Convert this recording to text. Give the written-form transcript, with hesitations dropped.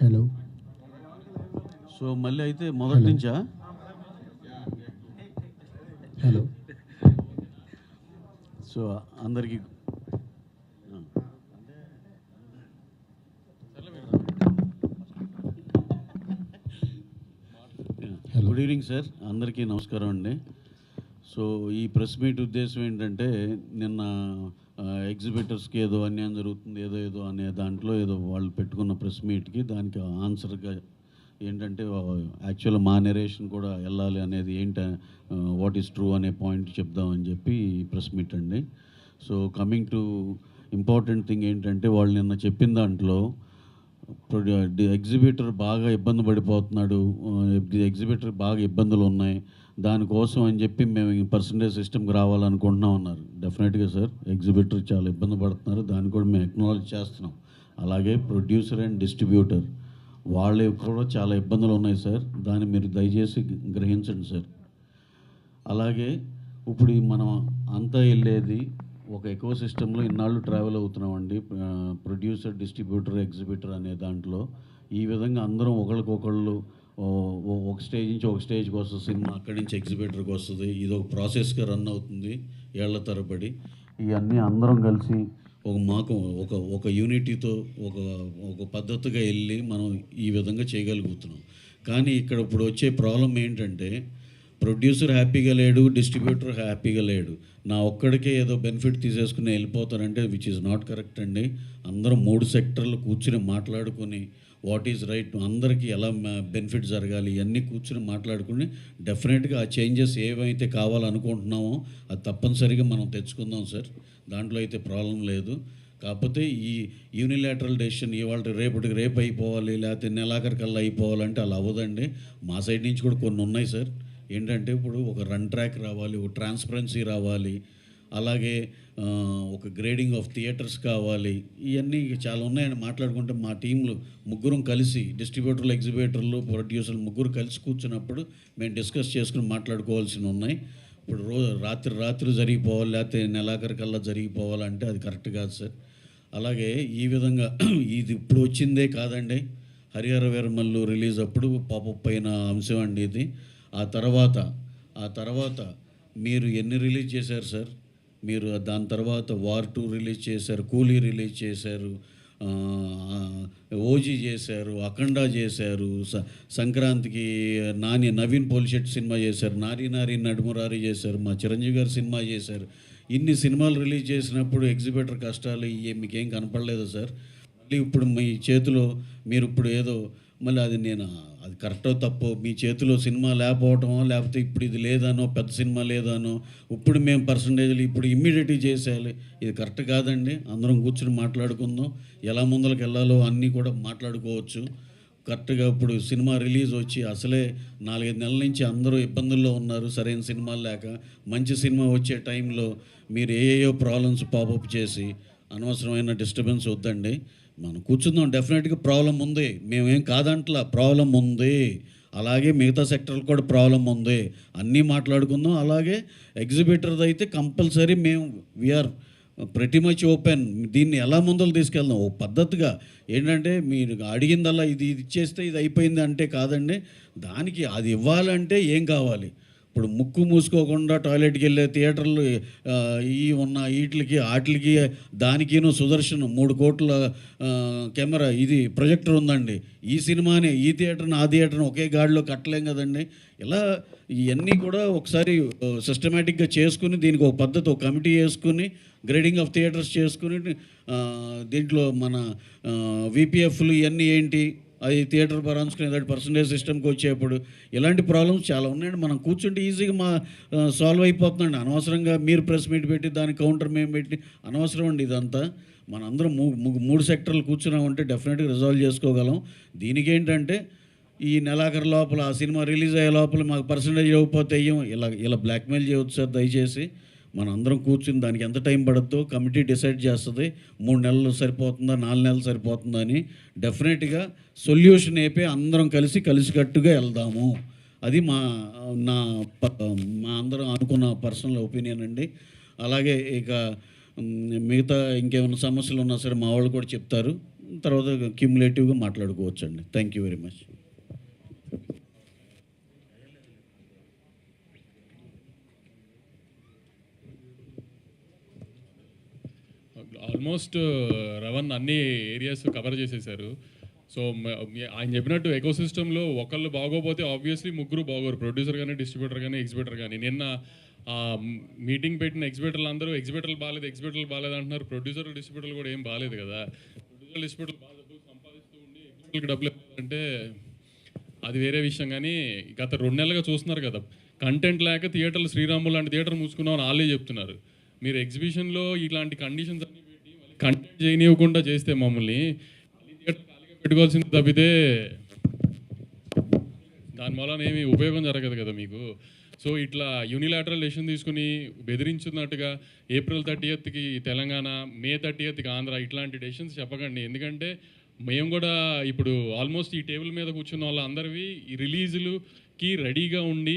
Hello so మళ్ళీ అయితే మొదటి హలో నుంచా? హలో సో అందరికీ హలో గుడ్ ఈవినింగ్ సార్, అందరికీ నమస్కారం అండి. సో ఈ ప్రెస్ మీట్ ఉద్దేశం ఏంటంటే, నిన్న ఎగ్జిబిటర్స్కి ఏదో అన్యాయం జరుగుతుంది ఏదో అనే దాంట్లో ఏదో వాళ్ళు పెట్టుకున్న ప్రెస్ మీట్కి దానికి ఆన్సర్గా ఏంటంటే, యాక్చువల్ మా నెరేషన్ కూడా వెళ్ళాలి అనేది వాట్ ఈస్ ట్రూ అనే పాయింట్ చెప్దామని చెప్పి ప్రెస్ మీట్ అండి. So coming to important thing ఏంటంటే, వాళ్ళు నిన్న చెప్పిన దాంట్లో ఎగ్జిబిటర్ బాగా ఇబ్బంది పడిపోతున్నాడు, ఎగ్జిబిటర్ బాగా ఇబ్బందులు ఉన్నాయి, దానికోసం అని చెప్పి మేము పర్సంటేజ్ సిస్టమ్కి రావాలనుకుంటున్నాం అన్నారు. డెఫినెట్గా సార్, ఎగ్జిబిటర్ చాలా ఇబ్బంది పడుతున్నారు, దాన్ని కూడా మేము అక్నాలెడ్జ్ చేస్తున్నాం. అలాగే ప్రొడ్యూసర్ అండ్ డిస్ట్రిబ్యూటర్ వాళ్ళకి కూడా చాలా ఇబ్బందులు ఉన్నాయి సార్, దాన్ని మీరు దయచేసి గ్రహించండి సార్. అలాగే ఇప్పుడు మనం అంతా వెళ్ళేది ఒక ఎకో సిస్టంలో ఇన్నాళ్ళు ట్రావెల్ అవుతున్నామండి. ప్రొడ్యూసర్, డిస్ట్రిబ్యూటర్, ఎగ్జిబిటర్ అనే దాంట్లో ఈ విధంగా అందరం ఒకరికొకళ్ళు ఒక స్టేజ్ నుంచి ఒక స్టేజ్కి వస్తుంది సినిమా, అక్కడి నుంచి ఎగ్జిబిటర్కి వస్తుంది. ఇది ఒక ప్రాసెస్గా రన్ అవుతుంది ఏళ్ల తరబడి. ఇవన్నీ అందరం కలిసి ఒక యూనిటీతో ఒక పద్ధతిగా వెళ్ళి మనం ఈ విధంగా చేయగలుగుతున్నాం. కానీ ఇక్కడ ఇప్పుడు వచ్చే ప్రాబ్లం ఏంటంటే, ప్రొడ్యూసర్ హ్యాపీగా లేడు, డిస్ట్రిబ్యూటర్ హ్యాపీగా లేడు. నా ఒక్కడికే ఏదో బెనిఫిట్ తీసేసుకుని వెళ్ళిపోతారంటే విచ్ ఈజ్ నాట్ కరెక్ట్ అండి. అందరం 3 సెక్టర్లు కూర్చుని మాట్లాడుకొని వాట్ ఈజ్ రైట్, అందరికీ ఎలా బెనిఫిట్ జరగాలి ఇవన్నీ కూర్చుని మాట్లాడుకుని డెఫినెట్గా ఆ చేంజెస్ ఏవైతే కావాలనుకుంటున్నామో అది తప్పనిసరిగా మనం తెచ్చుకుందాం సార్, దాంట్లో అయితే ప్రాబ్లం లేదు. కాకపోతే ఈ యూనిలాటరల్ డెసిషన్ ఇవాళ రేపు అయిపోవాలి, లేకపోతే నెలాఖరికల్లా అయిపోవాలంటే అలా అవ్వదండి. మా సైడ్ నుంచి కూడా కొన్ని ఉన్నాయి సార్. ఏంటంటే, ఇప్పుడు ఒక రన్ ట్రాక్ రావాలి, ఒక ట్రాన్స్పరెన్సీ రావాలి, అలాగే ఒక గ్రేడింగ్ ఆఫ్ థియేటర్స్ కావాలి, ఇవన్నీ చాలా ఉన్నాయని మాట్లాడుకుంటే మా టీంలు ముగ్గురం కలిసి, డిస్ట్రిబ్యూటర్లు, ఎగ్జిబిటర్లు, ప్రొడ్యూసర్లు ముగ్గురు కలిసి కూర్చున్నప్పుడు మేము డిస్కస్ చేసుకుని మాట్లాడుకోవాల్సి ఉన్నాయి. ఇప్పుడు రాత్రి జరిగిపోవాలి, లేకపోతే నెలాఖరికల్లా జరిగిపోవాలంటే అది కరెక్ట్ కాదు సార్. అలాగే ఈ విధంగా ఇది ఇప్పుడు వచ్చిందే కాదండి, హరిహర వీరమల్లు రిలీజ్ అప్పుడు పాపప్ అయిన అంశం అండి ఇది. ఆ తర్వాత మీరు ఎన్ని రిలీజ్ చేశారు సార్? మీరు దాని తర్వాత వార్ 2 రిలీజ్ చేశారు, కూలీ రిలీజ్ చేశారు, ఓజీ చేశారు, అఖండ చేశారు, సంక్రాంతికి నవీన్ పోలిశెట్టి సినిమా చేశారు, నారీ నడుమురారి చేశారు, మా చిరంజీవి గారు సినిమా చేశారు. ఇన్ని సినిమాలు రిలీజ్ చేసినప్పుడు ఎగ్జిబిటర్ కష్టాలు మీకేం కనపడలేదు సార్? మళ్ళీ ఇప్పుడు మీ చేతిలో మీరు ఇప్పుడు ఏదో మళ్ళీ అది కరెక్టో తప్పో మీ చేతిలో సినిమా లేకపోవటమో, లేకపోతే ఇప్పుడు ఇది లేదనో, పెద్ద సినిమా లేదనో, ఇప్పుడు మేము పర్సంటేజ్లు ఇప్పుడు ఇమ్మీడియట్గా చేసేయాలి, ఇది కరెక్ట్ కాదండి. అందరం కూర్చుని మాట్లాడుకుందాం, ఎలా ముందరికి వెళ్ళాలో అన్నీ కూడా మాట్లాడుకోవచ్చు. కరెక్ట్గా ఇప్పుడు సినిమా రిలీజ్ వచ్చి అసలే 4-5 నెలల నుంచి అందరూ ఇబ్బందుల్లో ఉన్నారు, సరైన సినిమాలు లేక. మంచి సినిమా వచ్చే టైంలో మీరు ఏయో ప్రాబ్లమ్స్ పాపప్ చేసి అనవసరమైన డిస్టర్బెన్స్ వద్దండి. మనం కూర్చుందాం, డెఫినెట్గా ప్రాబ్లం ఉంది, మేమేం కాదంట్లా, ప్రాబ్లం ఉంది. అలాగే మిగతా సెక్టర్లు కూడా ప్రాబ్లం ఉంది, అన్నీ మాట్లాడుకుందాం. అలాగే ఎగ్జిబిటర్ది అయితే కంపల్సరీ మేము వీఆర్ ప్రతి మచ్ ఓపెన్. దీన్ని ఎలా ముందుకు తీసుకెళ్దాం ఓ పద్ధతిగా. ఏంటంటే, మీరు అడిగిందల్లా ఇది ఇచ్చేస్తే ఇది అయిపోయింది అంటే కాదండి, దానికి అది ఇవ్వాలంటే ఏం కావాలి? ఇప్పుడు ముక్కు మూసుకోకుండా టాయిలెట్కి వెళ్ళే థియేటర్లు వాటికి దానికిను సుదర్శన్ 3 కోట్ల కెమెరా ఇది ప్రొజెక్టర్ ఉందండి. ఈ సినిమాని ఈ థియేటర్ని ఆ థియేటర్ని ఒకే గాడిలో కట్టలేం కదండి. ఇలా ఇవన్నీ కూడా ఒకసారి సిస్టమేటిక్గా చేసుకుని దీనికి ఒక పద్ధతి, ఒక కమిటీ వేసుకుని గ్రేడింగ్ ఆఫ్ థియేటర్స్ చేసుకుని దీంట్లో మన విపిఎఫ్లు ఇవన్నీ ఏంటి, అది థియేటర్ పరాంచుకుని ఏదైనా పర్సంటేజ్ సిస్టమ్కి వచ్చేప్పుడు ఇలాంటి ప్రాబ్లమ్స్ చాలా ఉన్నాయండి. మనం కూర్చుంటే ఈజీగా సాల్వ్ అయిపోతుందండి. అనవసరంగా మీరు ప్రెస్ మీట్ పెట్టి దానికి కౌంటర్ మేము పెట్టి అనవసరం అండి ఇదంతా. మనందరం 3 సెక్టర్లు కూర్చున్నామంటే డెఫినెట్గా రిజాల్వ్ చేసుకోగలం. దీనికి ఏంటంటే, ఈ నెలాఖరు లోపల ఆ సినిమా రిలీజ్ అయ్యే లోపల మాకు పర్సంటేజ్ ఇవ్వకపోతే ఇలా బ్లాక్మెయిల్ చేయవచ్చు సార్. దయచేసి మనం అందరం కూర్చుని దానికి ఎంత టైం పడుతుందో కమిటీ డిసైడ్ చేస్తుంది. 3 నెలలు సరిపోతుందా, 4 నెలలు సరిపోతుందా అని. డెఫినెట్గా సొల్యూషన్ అయిపోయి అందరం కలిసికట్టుగా వెళ్దాము. అది మా అందరం అనుకున్న పర్సనల్ ఒపీనియన్ అండి. అలాగే ఇక మిగతా ఇంకేమైనా సమస్యలు ఉన్నా సరే మా వాళ్ళు కూడా చెప్తారు. తర్వాత క్యుములేటివ్గా మాట్లాడుకోవచ్చు అండి. Thank you very much. Almost రవణ్ అన్ని ఏరియాస్ కవర్ చేసేసారు. సో ఆయన చెప్పినట్టు ఎకోసిస్టంలో ఒకళ్ళు బాగోపోతే ఆబ్వియస్లీ ముగ్గురు బాగోరు, ప్రొడ్యూసర్ కానీ, డిస్ట్రిబ్యూటర్ కానీ, ఎగ్జిబిటర్ కానీ. నిన్న మీటింగ్ పెట్టిన ఎగ్జిబిటర్లు అందరూ ఎగ్జిబిటర్లు బాగాలేదు అంటున్నారు. ప్రొడ్యూసర్లు, డిస్ట్రిబ్యూటర్లు కూడా ఏం బాగాలేదు కదా. ప్రొడ్యూసర్, డిస్ట్రిబ్యూటర్లు బాగా డబ్బులు సంపాదిస్తూ ఉండి ఎగ్జిబిటర్కి డబ్బులు ఇవ్వాలంటే అది వేరే విషయం. కానీ గత 2 నెలలుగా చూస్తున్నారు కదా, కంటెంట్ లేక థియేటర్లు, శ్రీరాములు లాంటి థియేటర్ మూసుకున్నామని వాళ్ళే చెప్తున్నారు. మీరు ఎగ్జిబిషన్లో ఇలాంటి కండిషన్స్ అన్ని పెట్టి మళ్ళీ కంటెంట్ చేయనివ్వకుండా చేస్తే మమ్మల్ని మళ్ళీ థియేటర్ ఖాళీగా పెట్టుకోవాల్సింది తప్పితే దాని వలన ఏమి ఉపయోగం జరగదు కదా మీకు. సో ఇట్లా యూనిలాటరల్ డెసిషన్ తీసుకుని బెదిరించున్నట్టుగా ఏప్రిల్ 30కి తెలంగాణ, మే 30కి ఆంధ్ర, ఇట్లాంటి డెసిషన్స్ చెప్పకండి. ఎందుకంటే మేము కూడా ఇప్పుడు ఆల్మోస్ట్ ఈ టేబుల్ మీద కూర్చున్న వాళ్ళందరివి ఈ రిలీజులకి రెడీగా ఉండి